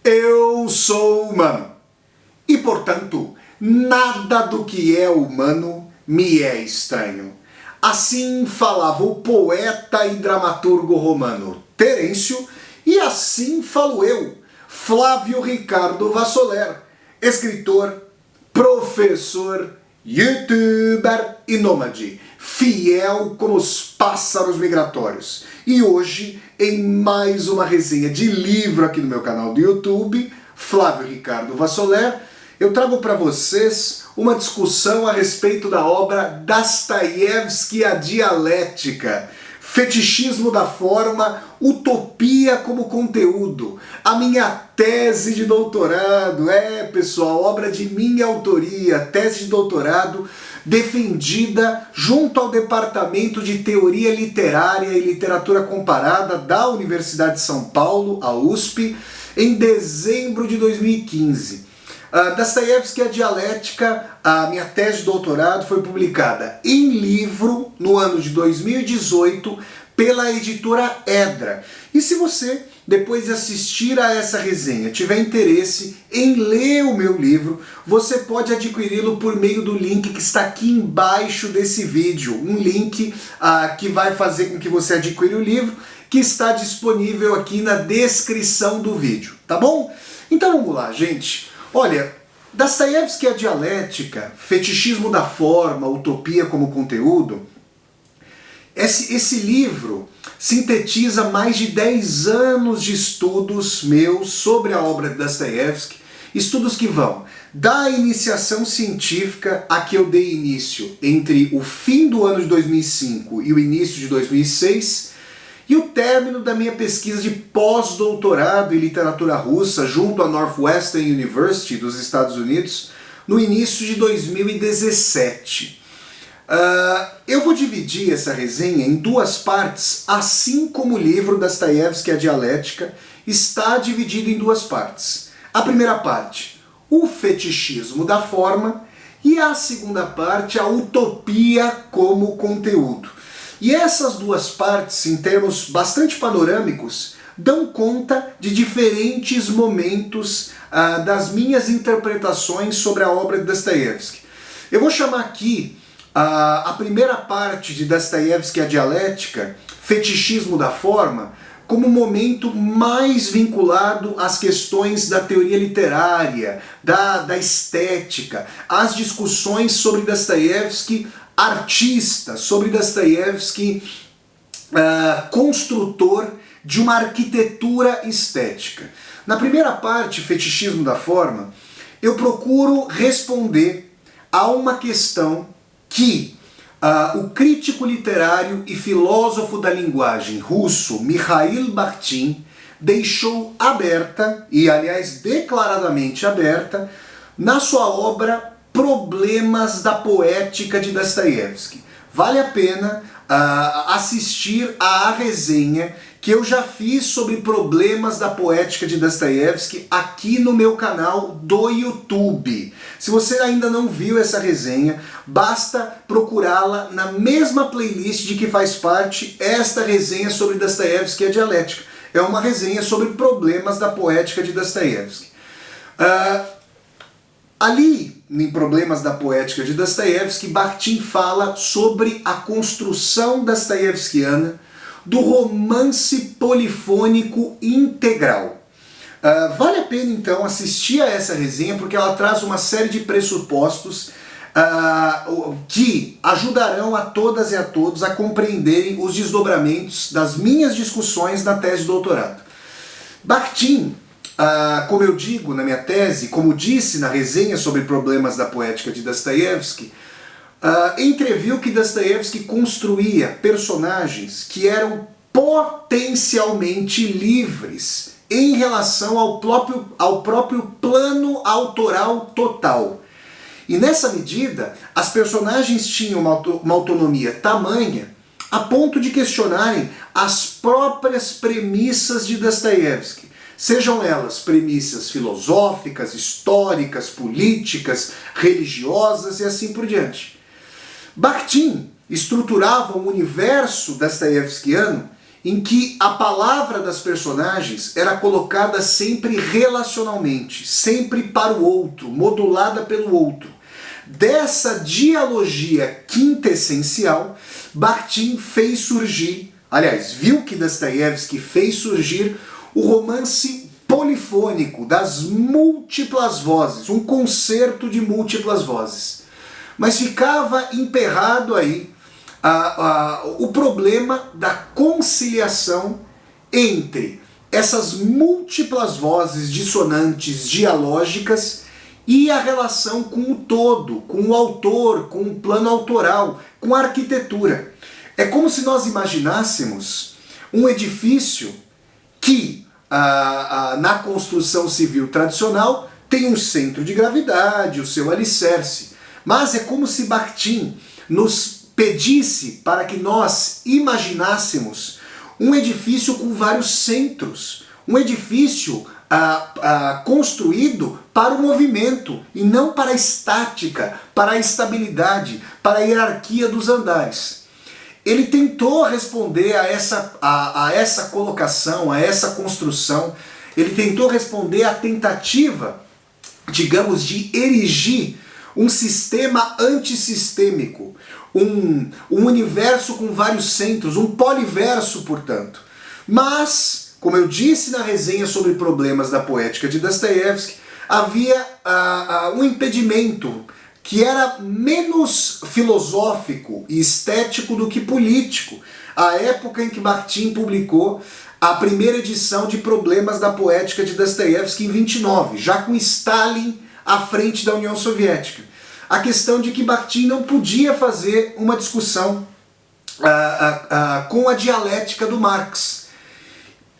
Eu sou humano e, portanto, nada do que é humano me é estranho. Assim falava o poeta e dramaturgo romano Terêncio, e assim falo eu, Flávio Ricardo Vassoler, escritor, professor, youtuber e nômade, fiel como os pássaros migratórios. E hoje, em mais uma resenha de livro aqui no meu canal do YouTube, Flávio Ricardo Vassoler, eu trago para vocês uma discussão a respeito da obra Dostoiévski, A Dialética, Fetichismo da Forma, Utopia como Conteúdo, a minha tese de doutorado, pessoal, obra de minha autoria, tese de doutorado, defendida junto ao Departamento de Teoria Literária e Literatura Comparada da Universidade de São Paulo, a USP, em dezembro de 2015. Dostoiévski, A Dialética, a minha tese de doutorado, foi publicada em livro no ano de 2018 pela editora Edra. E se você, depois de assistir a essa resenha, tiver interesse em ler o meu livro, você pode adquiri-lo por meio do link que está aqui embaixo desse vídeo. Um link que vai fazer com que você adquira o livro, que está disponível aqui na descrição do vídeo, tá bom? Então vamos lá, gente. Olha, Dostoiévski, A Dialética, Fetichismo da Forma, Utopia como Conteúdo, esse livro sintetiza mais de 10 anos de estudos meus sobre a obra de Dostoiévski, estudos que vão da iniciação científica a que eu dei início entre o fim do ano de 2005 e o início de 2006, e o término da minha pesquisa de pós-doutorado em literatura russa junto à Northwestern University dos Estados Unidos no início de 2017. Eu vou dividir essa resenha em duas partes, assim como o livro Dostoiévski, A Dialética, está dividido em duas partes. A primeira parte, o fetichismo da forma, e a segunda parte, a utopia como conteúdo. E essas duas partes, em termos bastante panorâmicos, dão conta de diferentes momentos das minhas interpretações sobre a obra de Dostoiévski. Eu vou chamar aqui a primeira parte de Dostoiévski, A Dialética, Fetichismo da Forma, como um momento mais vinculado às questões da teoria literária, da estética, às discussões sobre Dostoiévski artista, sobre Dostoiévski construtor de uma arquitetura estética. Na primeira parte, Fetichismo da Forma, eu procuro responder a uma questão que o crítico literário e filósofo da linguagem russo Mikhail Bakhtin deixou aberta, e aliás declaradamente aberta, na sua obra Problemas da Poética de Dostoiévski. Vale a pena assistir à resenha que eu já fiz sobre Problemas da Poética de Dostoiévski aqui no meu canal do YouTube. Se você ainda não viu essa resenha, basta procurá-la na mesma playlist de que faz parte esta resenha sobre Dostoiévski, A Dialética. É uma resenha sobre Problemas da Poética de Dostoiévski. Ali, em Problemas da Poética de Dostoiévski, Bakhtin fala sobre a construção dostoiévskiana do romance polifônico integral. Vale a pena, então, assistir a essa resenha, porque ela traz uma série de pressupostos que ajudarão a todas e a todos a compreenderem os desdobramentos das minhas discussões na tese de doutorado. Bakhtin, como eu digo na minha tese, como disse na resenha sobre Problemas da Poética de Dostoiévski, entreviu que Dostoiévski construía personagens que eram potencialmente livres em relação ao próprio plano autoral total. E nessa medida, as personagens tinham uma autonomia tamanha a ponto de questionarem as próprias premissas de Dostoiévski. Sejam elas premissas filosóficas, históricas, políticas, religiosas e assim por diante. Bakhtin estruturava um universo dostoiévskiano em que a palavra das personagens era colocada sempre relacionalmente, sempre para o outro, modulada pelo outro. Dessa dialogia quintessencial, Bakhtin fez surgir, aliás, viu que Dostoiévski fez surgir o romance polifônico das múltiplas vozes, um concerto de múltiplas vozes. Mas ficava emperrado aí o problema da conciliação entre essas múltiplas vozes dissonantes dialógicas e a relação com o todo, com o autor, com o plano autoral, com a arquitetura. É como se nós imaginássemos um edifício que, na construção civil tradicional, tem um centro de gravidade, o seu alicerce. Mas é como se Bakhtin nos pedisse para que nós imaginássemos um edifício com vários centros, um edifício construído para o movimento e não para a estática, para a estabilidade, para a hierarquia dos andares. Ele tentou responder a essa colocação, a essa construção, ele tentou responder à tentativa, digamos, de erigir um sistema antissistêmico, um universo com vários centros, um poliverso, portanto. Mas, como eu disse na resenha sobre problemas da poética de Dostoiévski, havia um impedimento que era menos filosófico e estético do que político, a época em que Bakhtin publicou a primeira edição de Problemas da Poética de Dostoiévski em 29, já com Stalin à frente da União Soviética. A questão de que Bakhtin não podia fazer uma discussão com a dialética do Marx,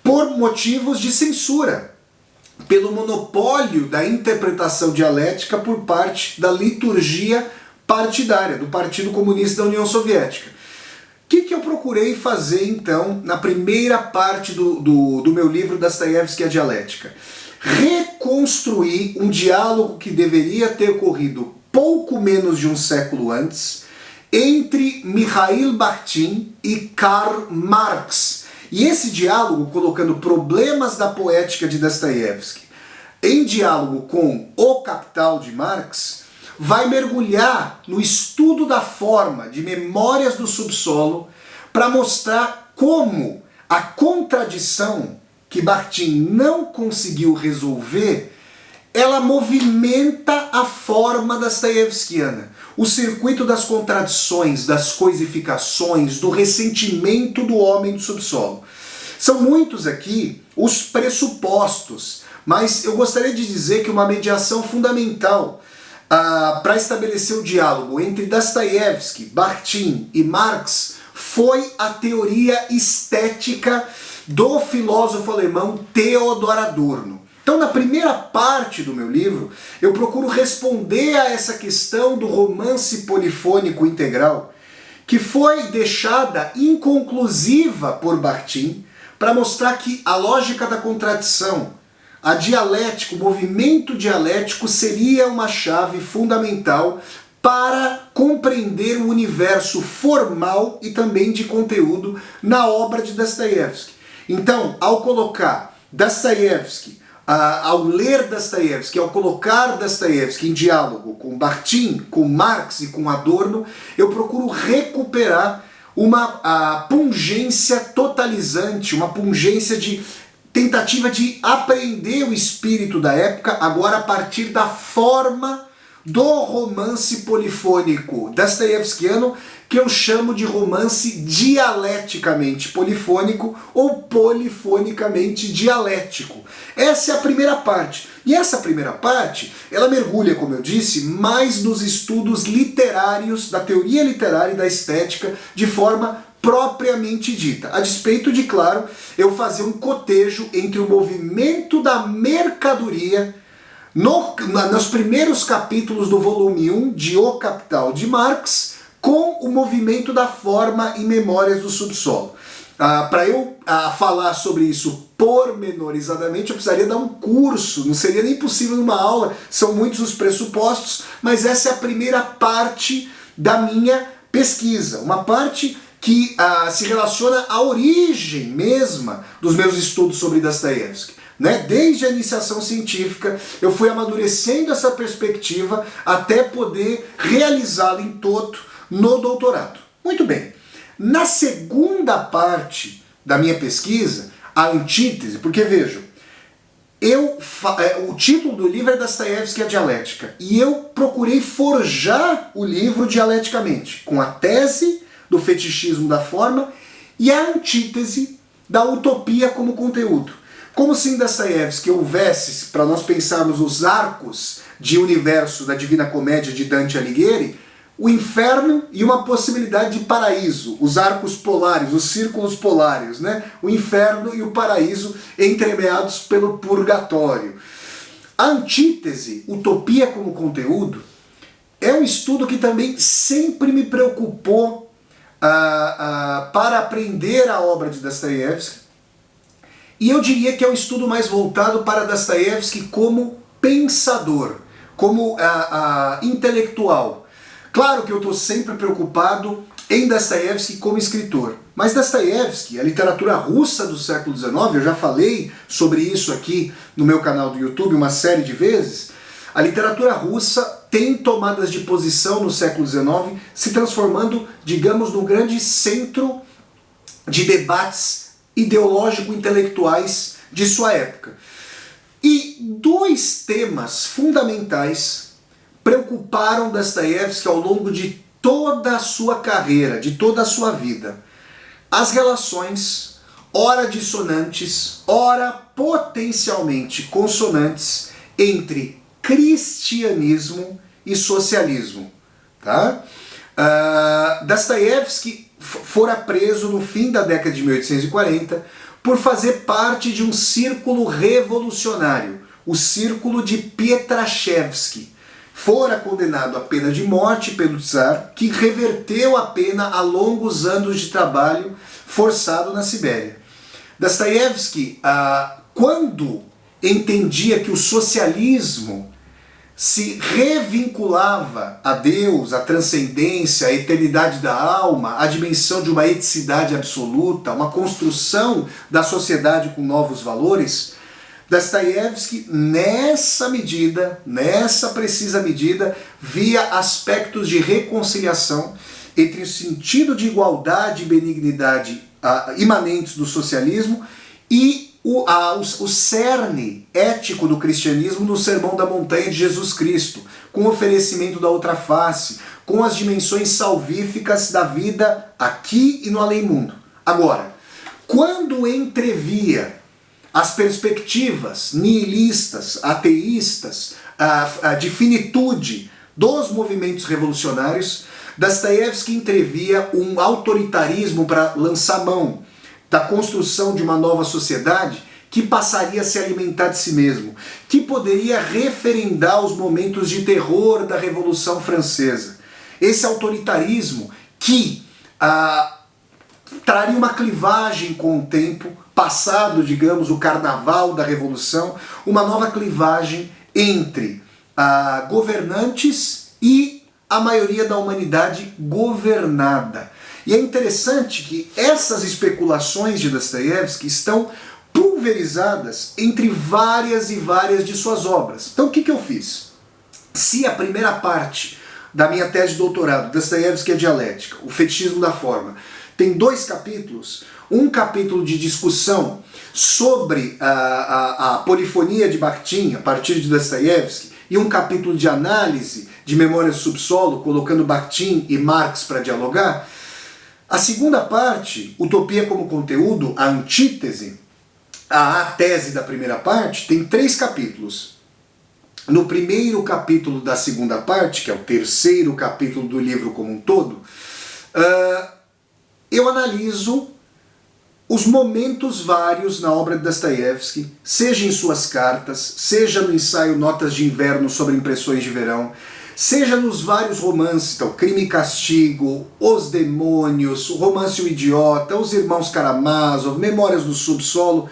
por motivos de censura, pelo monopólio da interpretação dialética por parte da liturgia partidária, do Partido Comunista da União Soviética. O que eu procurei fazer, então, na primeira parte do meu livro Dostoiévski e a Dialética? Reconstruir um diálogo que deveria ter ocorrido pouco menos de um século antes, entre Mikhail Bakhtin e Karl Marx. E esse diálogo, colocando problemas da poética de Dostoiévski em diálogo com O Capital de Marx, vai mergulhar no estudo da forma de Memórias do Subsolo para mostrar como a contradição que Bakhtin não conseguiu resolver, ela movimenta a forma dostoiévskiana, o circuito das contradições, das coisificações, do ressentimento do homem do subsolo. São muitos aqui os pressupostos, mas eu gostaria de dizer que uma mediação fundamental para estabelecer o diálogo entre Dostoiévski, Bakhtin e Marx foi a teoria estética do filósofo alemão Theodor Adorno. Então, na primeira parte do meu livro, eu procuro responder a essa questão do romance polifônico integral, que foi deixada inconclusiva por Bakhtin, para mostrar que a lógica da contradição, a dialética, o movimento dialético seria uma chave fundamental para compreender o universo formal e também de conteúdo na obra de Dostoiévski. Então, ao colocar Dostoiévski, ao ler Dostoiévski, ao colocar Dostoiévski em diálogo com Bakhtin, com Marx e com Adorno, eu procuro recuperar uma pungência totalizante, uma pungência de tentativa de apreender o espírito da época, agora a partir da forma do romance polifônico dostoiévskiano, que eu chamo de romance dialeticamente polifônico ou polifonicamente dialético. Essa é a primeira parte. E essa primeira parte, ela mergulha, como eu disse, mais nos estudos literários, da teoria literária e da estética, de forma propriamente dita. A despeito de, claro, eu fazer um cotejo entre o movimento da mercadoria nos primeiros capítulos do volume 1 de O Capital de Marx, com o movimento da forma em Memórias do Subsolo. Para eu falar sobre isso pormenorizadamente, eu precisaria dar um curso, não seria nem possível numa aula, são muitos os pressupostos, mas essa é a primeira parte da minha pesquisa, uma parte que se relaciona à origem mesma dos meus estudos sobre Dostoiévski. Né? Desde a iniciação científica, eu fui amadurecendo essa perspectiva até poder realizá-la em todo no doutorado. Muito bem. Na segunda parte da minha pesquisa, a antítese, porque vejam, o título do livro é Dostoiévski e a Dialética, e eu procurei forjar o livro dialeticamente, com a tese do fetichismo da forma e a antítese da utopia como conteúdo. Como se em Dostoiévski houvesse, para nós pensarmos os arcos de universo da Divina Comédia de Dante Alighieri, o inferno e uma possibilidade de paraíso, os arcos polares, os círculos polares, né? O inferno e o paraíso entremeados pelo purgatório. A antítese, utopia como conteúdo, é um estudo que também sempre me preocupou para aprender a obra de Dostoiévski, e eu diria que é um estudo mais voltado para Dostoiévski como pensador, como intelectual. Claro que eu estou sempre preocupado em Dostoiévski como escritor, mas Dostoiévski, a literatura russa do século XIX, eu já falei sobre isso aqui no meu canal do YouTube uma série de vezes, a literatura russa tem tomadas de posição no século XIX, se transformando, digamos, num grande centro de debates ideológico-intelectuais de sua época. E dois temas fundamentais preocuparam Dostoiévski ao longo de toda a sua carreira, de toda a sua vida. As relações, ora dissonantes, ora potencialmente consonantes, entre cristianismo e socialismo. Tá? Dostoiévski fora preso no fim da década de 1840 por fazer parte de um círculo revolucionário, o círculo de Pietraszewski. Fora condenado à pena de morte pelo czar, que reverteu a pena a longos anos de trabalho forçado na Sibéria. Dostoiévski, quando entendia que o socialismo se revinculava a Deus, a transcendência, a eternidade da alma, a dimensão de uma eticidade absoluta, uma construção da sociedade com novos valores, Dostoiévski, nessa precisa medida, via aspectos de reconciliação entre o sentido de igualdade e benignidade imanentes do socialismo e o cerne ético do cristianismo no Sermão da Montanha de Jesus Cristo, com o oferecimento da outra face, com as dimensões salvíficas da vida aqui e no além-mundo. Agora, quando entrevia as perspectivas nihilistas, ateístas, de finitude dos movimentos revolucionários, Dostoiévski entrevia um autoritarismo para lançar mão da construção de uma nova sociedade que passaria a se alimentar de si mesmo, que poderia referendar os momentos de terror da Revolução Francesa. Esse autoritarismo que traria uma clivagem com o tempo, passado, digamos, o carnaval da Revolução, uma nova clivagem entre governantes e a maioria da humanidade governada. E é interessante que essas especulações de Dostoiévski estão pulverizadas entre várias e várias de suas obras. Então o que eu fiz? Se a primeira parte da minha tese de doutorado, Dostoiévski e a Dialética, o fetichismo da forma, tem 2 capítulos, um capítulo de discussão sobre a polifonia de Bakhtin, a partir de Dostoiévski, e um capítulo de análise de Memórias do Subsolo, colocando Bakhtin e Marx para dialogar, a segunda parte, Utopia como conteúdo, a antítese, a tese da primeira parte, tem 3 capítulos. No primeiro capítulo da segunda parte, que é o terceiro capítulo do livro como um todo, eu analiso os momentos vários na obra de Dostoiévski, seja em suas cartas, seja no ensaio Notas de Inverno sobre Impressões de Verão, seja nos vários romances, então, Crime e Castigo, Os Demônios, o Romance O Idiota, Os Irmãos Karamazov, Memórias do Subsolo,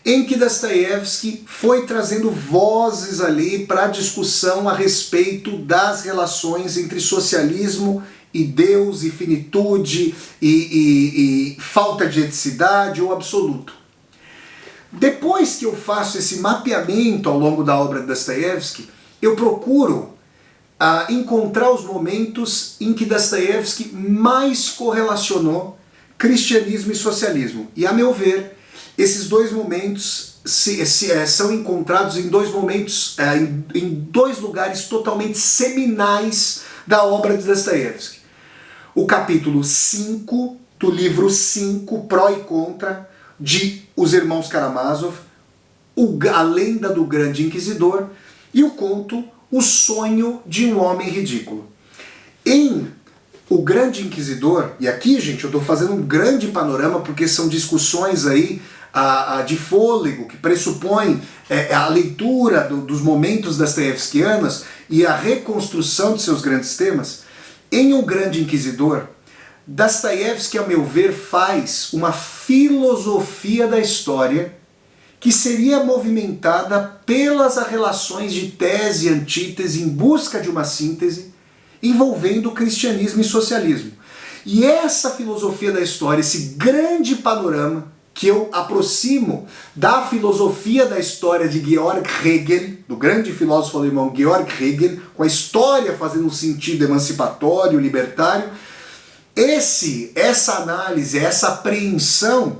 em que Dostoiévski foi trazendo vozes ali para a discussão a respeito das relações entre socialismo e Deus, e finitude, e falta de eticidade ou absoluto. Depois que eu faço esse mapeamento ao longo da obra de Dostoiévski, eu procuro encontrar os momentos em que Dostoiévski mais correlacionou cristianismo e socialismo. E, a meu ver, esses dois momentos são encontrados em dois momentos, em dois lugares totalmente seminais da obra de Dostoiévski. O capítulo 5 do livro 5, Pró e Contra, de Os Irmãos Karamazov, A Lenda do Grande Inquisidor, e o conto O Sonho de um Homem Ridículo. Em O Grande Inquisidor, e aqui, gente, eu estou fazendo um grande panorama porque são discussões aí de fôlego, que pressupõem a leitura dos momentos dostoiévskianos e a reconstrução de seus grandes temas. Em O Grande Inquisidor, Dostoiévski, ao meu ver, faz uma filosofia da história que seria movimentada pelas relações de tese e antítese em busca de uma síntese envolvendo cristianismo e socialismo. E essa filosofia da história, esse grande panorama que eu aproximo da filosofia da história de Georg Hegel, do grande filósofo alemão Georg Hegel, com a história fazendo um sentido emancipatório, libertário, essa análise, essa apreensão,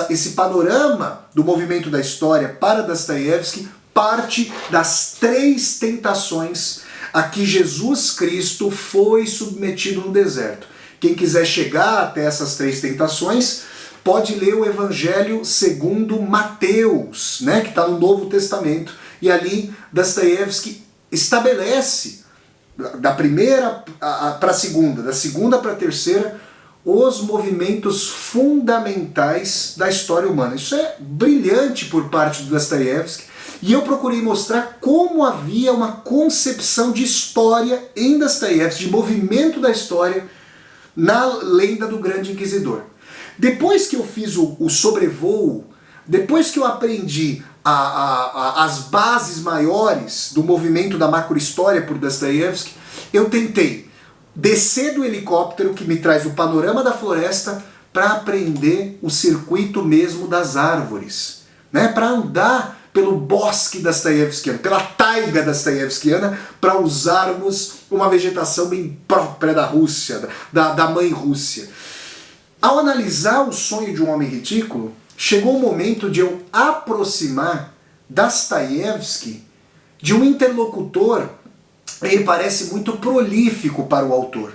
esse panorama do movimento da história para Dostoiévski parte das 3 tentações a que Jesus Cristo foi submetido no deserto. Quem quiser chegar até essas 3 tentações pode ler o Evangelho segundo Mateus, né, que está no Novo Testamento, e ali Dostoiévski estabelece da primeira para a segunda, da segunda para a terceira, os movimentos fundamentais da história humana. Isso é brilhante por parte do Dostoiévski, e eu procurei mostrar como havia uma concepção de história em Dostoiévski, de movimento da história, na Lenda do Grande Inquisidor. Depois que eu fiz o sobrevoo, depois que eu aprendi as bases maiores do movimento da macrohistória por Dostoiévski, eu tentei descer do helicóptero que me traz o panorama da floresta para aprender o circuito mesmo das árvores, né? Para andar pelo bosque dostoiévskiano, pela taiga dostoiévskiana, para usarmos uma vegetação bem própria da Rússia, da mãe Rússia. Ao analisar O Sonho de um Homem Ridículo, chegou o momento de eu aproximar Dostoiévski de um interlocutor, ele parece muito prolífico para o autor.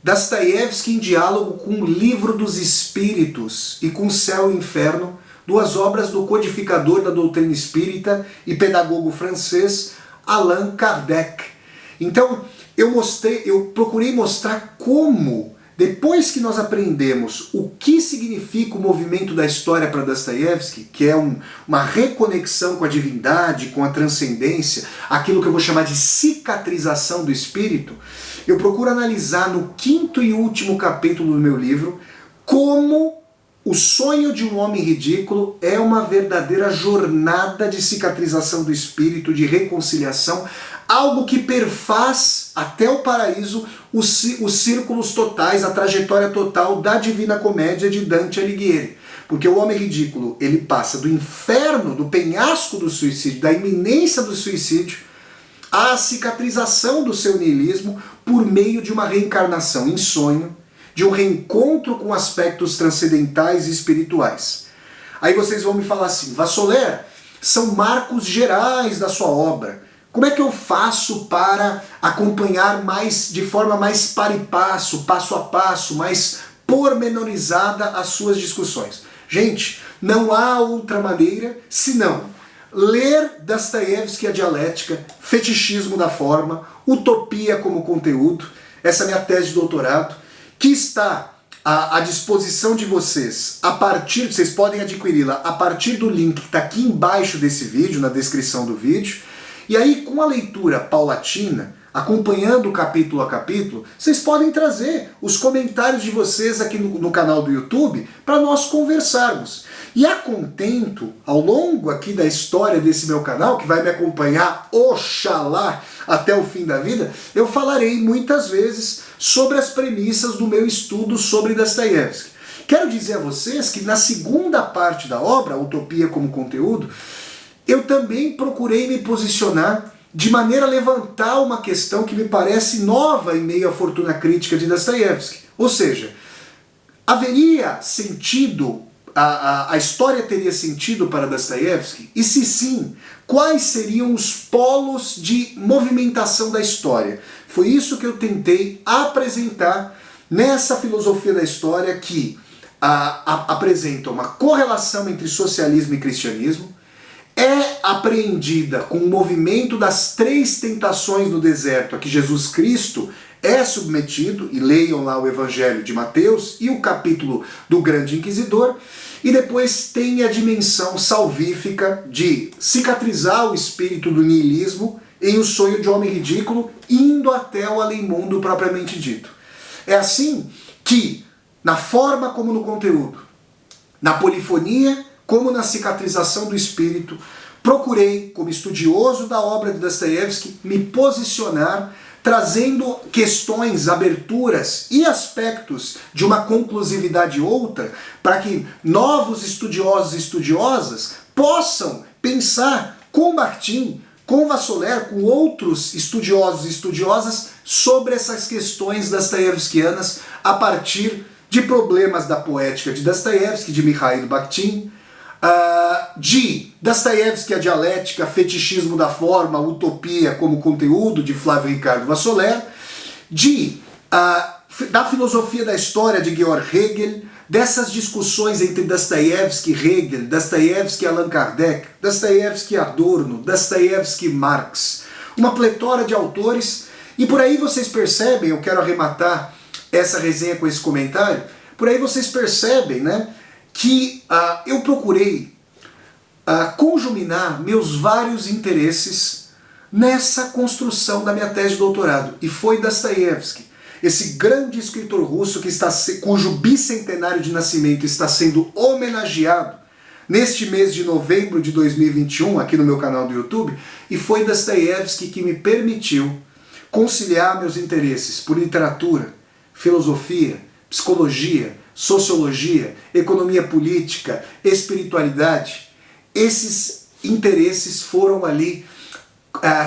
Dostoiévski em diálogo com o Livro dos Espíritos e com Céu e Inferno, 2 obras do codificador da doutrina espírita e pedagogo francês Allan Kardec. Então, eu procurei mostrar como, depois que nós aprendemos o que significa o movimento da história para Dostoiévski, que é uma reconexão com a divindade, com a transcendência, aquilo que eu vou chamar de cicatrização do espírito, eu procuro analisar no 5º e último capítulo do meu livro como O Sonho de um Homem Ridículo é uma verdadeira jornada de cicatrização do espírito, de reconciliação, algo que perfaz até o paraíso os círculos totais, a trajetória total da Divina Comédia de Dante Alighieri. Porque o homem ridículo, ele passa do inferno, do penhasco do suicídio, da iminência do suicídio, à cicatrização do seu niilismo por meio de uma reencarnação em sonho, de um reencontro com aspectos transcendentais e espirituais. Aí vocês vão me falar assim, Vassoler, são marcos gerais da sua obra. Como é que eu faço para acompanhar de forma mais par e passo a passo, mais pormenorizada as suas discussões? Gente, não há outra maneira senão ler Dostoiévski a dialética, fetichismo da forma, utopia como conteúdo, essa é a minha tese de doutorado, que está à disposição de vocês, vocês podem adquiri-la a partir do link que está aqui embaixo desse vídeo, na descrição do vídeo, e aí com a leitura paulatina, acompanhando capítulo a capítulo, vocês podem trazer os comentários de vocês aqui no canal do YouTube para nós conversarmos. E a contento, ao longo aqui da história desse meu canal, que vai me acompanhar, oxalá, até o fim da vida, eu falarei muitas vezes sobre as premissas do meu estudo sobre Dostoiévski. Quero dizer a vocês que na segunda parte da obra, a Utopia como Conteúdo, eu também procurei me posicionar de maneira a levantar uma questão que me parece nova em meio à fortuna crítica de Dostoiévski. Ou seja, haveria sentido, a história teria sentido para Dostoiévski? E se sim, quais seriam os polos de movimentação da história? Foi isso que eu tentei apresentar nessa filosofia da história que apresenta uma correlação entre socialismo e cristianismo, é apreendida com o movimento das três tentações no deserto a que Jesus Cristo é submetido, e leiam lá o Evangelho de Mateus e o capítulo do Grande Inquisidor, e depois tem a dimensão salvífica de cicatrizar o espírito do niilismo em O Sonho de Homem Ridículo, indo até o além-mundo propriamente dito. É assim que, na forma como no conteúdo, na polifonia como na cicatrização do espírito, procurei, como estudioso da obra de Dostoiévski, me posicionar trazendo questões, aberturas e aspectos de uma conclusividade outra, para que novos estudiosos e estudiosas possam pensar com Bakhtin, com Vassoler, com outros estudiosos e estudiosas sobre essas questões dostoiévskianas a partir de problemas da poética de Dostoiévski, de Mikhail Bakhtin, de Dostoiévski, a dialética, fetichismo da forma, utopia como conteúdo, de Flávio Ricardo Vassoler, da filosofia da história de Georg Hegel, dessas discussões entre Dostoiévski e Hegel, Dostoiévski e Allan Kardec, Dostoiévski e Adorno, Dostoiévski e Marx, uma pletora de autores, e por aí vocês percebem, eu quero arrematar essa resenha com esse comentário, por aí vocês percebem, né, que eu procurei conjuminar meus vários interesses nessa construção da minha tese de doutorado. E foi Dostoiévski, esse grande escritor russo cujo bicentenário de nascimento está sendo homenageado neste mês de novembro de 2021, aqui no meu canal do YouTube, e foi Dostoiévski que me permitiu conciliar meus interesses por literatura, filosofia, psicologia, sociologia, economia política, espiritualidade. Esses interesses foram ali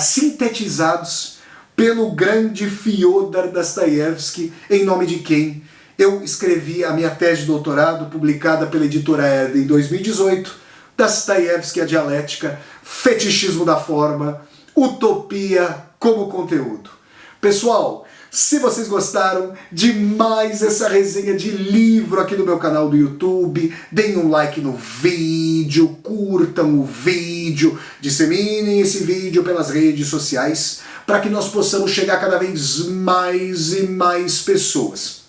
sintetizados pelo grande Fyodor Dostoiévski, em nome de quem eu escrevi a minha tese de doutorado, publicada pela editora Herder em 2018, Dostoiévski, a dialética, fetichismo da forma, utopia como conteúdo. Pessoal, se vocês gostaram de mais essa resenha de livro aqui no meu canal do YouTube, deem um like no vídeo, curtam o vídeo, disseminem esse vídeo pelas redes sociais para que nós possamos chegar cada vez mais e mais pessoas.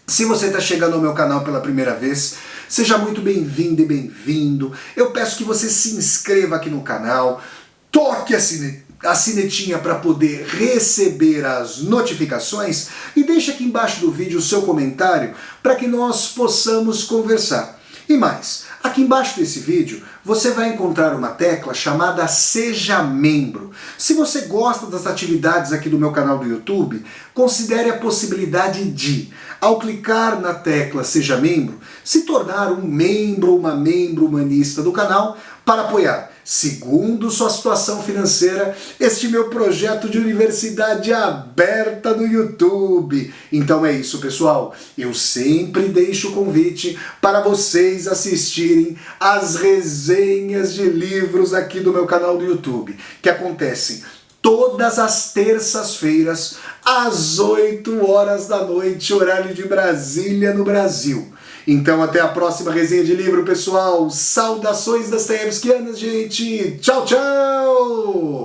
Se você está chegando ao meu canal pela primeira vez, seja muito bem-vindo e bem-vindo. Eu peço que você se inscreva aqui no canal, toque a sinetinha para poder receber as notificações e deixe aqui embaixo do vídeo o seu comentário para que nós possamos conversar. E mais, aqui embaixo desse vídeo você vai encontrar uma tecla chamada Seja Membro. Se você gosta das atividades aqui do meu canal do YouTube, considere a possibilidade de, ao clicar na tecla Seja Membro, se tornar um membro ou uma membro humanista do canal para apoiar, segundo sua situação financeira, este meu projeto de universidade aberta no YouTube. Então é isso, pessoal. Eu sempre deixo o convite para vocês assistirem às resenhas de livros aqui do meu canal do YouTube, que acontecem todas as terças-feiras, às 8 horas da noite, horário de Brasília, no Brasil. Então até a próxima resenha de livro, pessoal. Saudações dostoiévskianas, gente. Tchau, tchau!